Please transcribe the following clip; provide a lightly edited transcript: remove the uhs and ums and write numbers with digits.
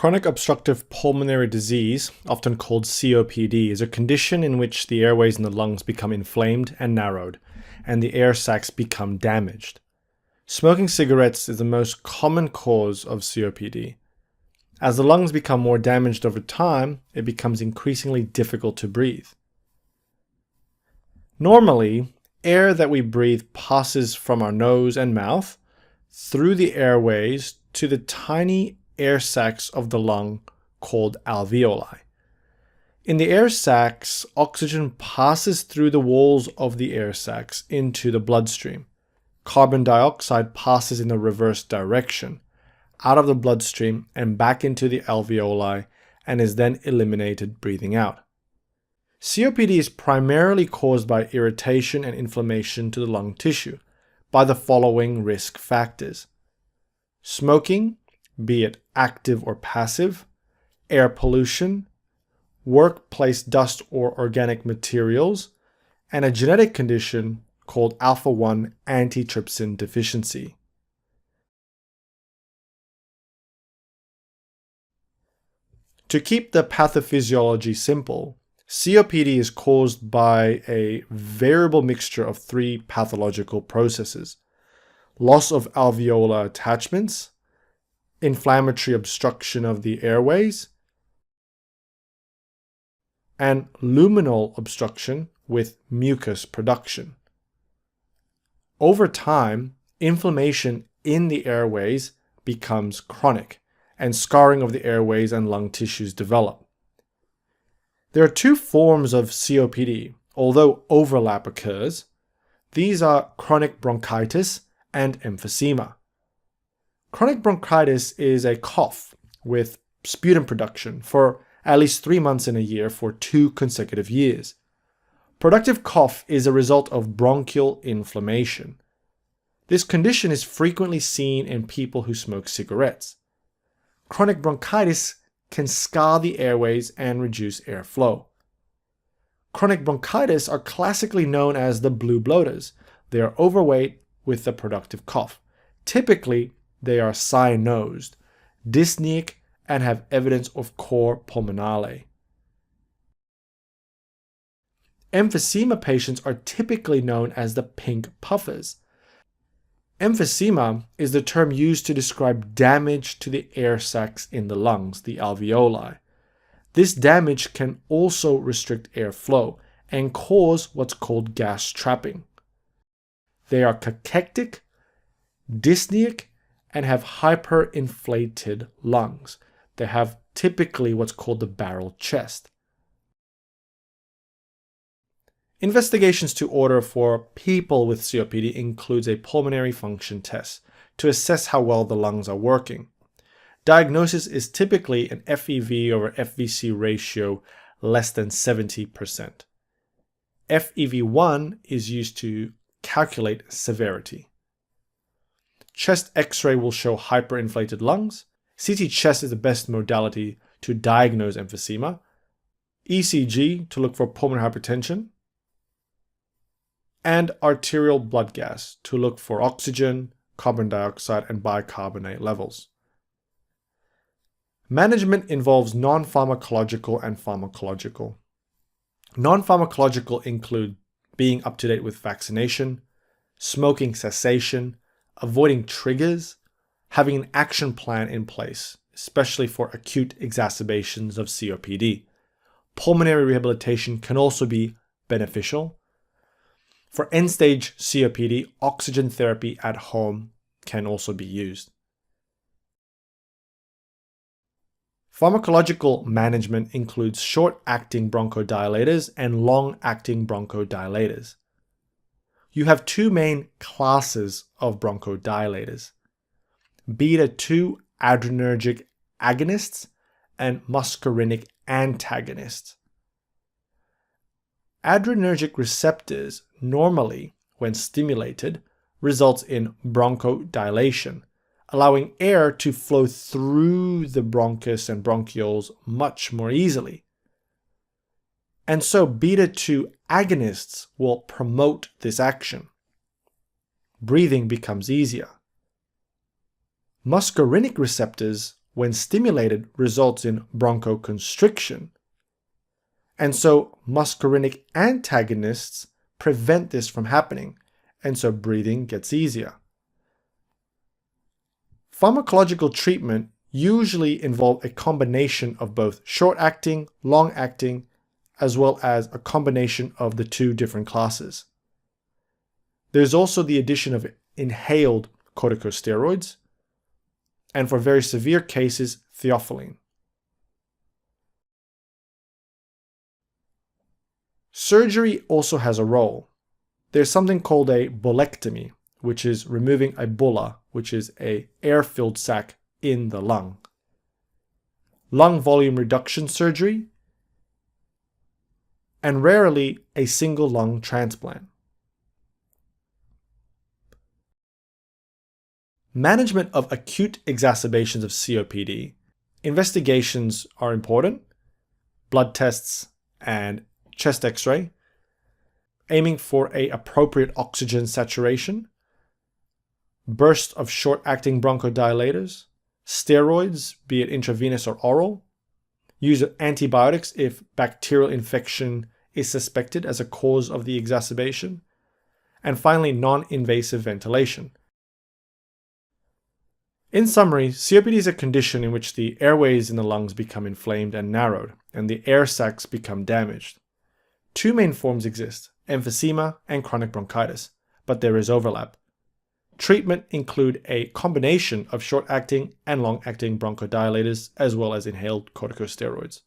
Chronic obstructive pulmonary disease, often called COPD, is a condition in which the airways in the lungs become inflamed and narrowed, and the air sacs become damaged. Smoking cigarettes is the most common cause of COPD. As the lungs become more damaged over time, it becomes increasingly difficult to breathe. Normally, air that we breathe passes from our nose and mouth through the airways to the tiny air sacs of the lung called alveoli. In the air sacs, oxygen passes through the walls of the air sacs into the bloodstream. Carbon dioxide passes in the reverse direction, out of the bloodstream and back into the alveoli, and is then eliminated breathing out. COPD is primarily caused by irritation and inflammation to the lung tissue by the following risk factors: smoking, be it active or passive, air pollution, workplace dust or organic materials, and a genetic condition called alpha-1 antitrypsin deficiency. To keep the pathophysiology simple, COPD is caused by a variable mixture of three pathological processes: loss of alveolar attachments, inflammatory obstruction of the airways, and luminal obstruction with mucus production. Over time, inflammation in the airways becomes chronic, and scarring of the airways and lung tissues develop. There are two forms of COPD, although overlap occurs. These are chronic bronchitis and emphysema. Chronic bronchitis is a cough with sputum production for at least 3 months in a year for 2 consecutive years. Productive cough is a result of bronchial inflammation. This condition is frequently seen in people who smoke cigarettes. Chronic bronchitis can scar the airways and reduce airflow. Chronic bronchitis are classically known as the blue bloaters. They are overweight with a productive cough. Typically, they are cyanosed, dyspneic, and have evidence of cor pulmonale. Emphysema patients are typically known as the pink puffers. Emphysema is the term used to describe damage to the air sacs in the lungs, the alveoli. This damage can also restrict airflow and cause what's called gas trapping. They are cachectic, dyspneic, and have hyperinflated lungs. They have typically what's called the barrel chest. Investigations to order for people with COPD includes a pulmonary function test to assess how well the lungs are working. Diagnosis is typically an FEV over FVC ratio less than 70%. FEV1 is used to calculate severity. Chest X-ray will show hyperinflated lungs. CT chest is the best modality to diagnose emphysema. ECG to look for pulmonary hypertension. And arterial blood gas to look for oxygen, carbon dioxide, and bicarbonate levels. Management involves non-pharmacological and pharmacological. Non-pharmacological include being up to date with vaccination, smoking cessation, avoiding triggers, having an action plan in place, especially for acute exacerbations of COPD. Pulmonary rehabilitation can also be beneficial. For end-stage COPD, oxygen therapy at home can also be used. Pharmacological management includes short-acting bronchodilators and long-acting bronchodilators. You have two main classes of bronchodilators: beta-2 adrenergic agonists and muscarinic antagonists. Adrenergic receptors normally, when stimulated, results in bronchodilation, allowing air to flow through the bronchus and bronchioles much more easily. And so beta-2 agonists will promote this action. Breathing becomes easier. Muscarinic receptors when stimulated, results in bronchoconstriction. And so muscarinic antagonists prevent this from happening, and so breathing gets easier. Pharmacological treatment usually involve a combination of both short-acting, long-acting, as well as a combination of the two different classes. There's also the addition of inhaled corticosteroids, and for very severe cases, theophylline. Surgery also has a role. There's something called a bullectomy, which is removing a bulla, which is an air-filled sac in the lung. Lung volume reduction surgery, and rarely a single lung transplant. Management of acute exacerbations of COPD. Investigations are important. Blood tests and chest x-ray, aiming for an appropriate oxygen saturation, burst of short-acting bronchodilators, steroids, be it intravenous or oral, use of antibiotics if bacterial infection is suspected as a cause of the exacerbation, and finally non-invasive ventilation. In summary, COPD is a condition in which the airways in the lungs become inflamed and narrowed, and the air sacs become damaged. Two main forms exist, emphysema and chronic bronchitis, but there is overlap. Treatment include a combination of short-acting and long-acting bronchodilators as well as inhaled corticosteroids.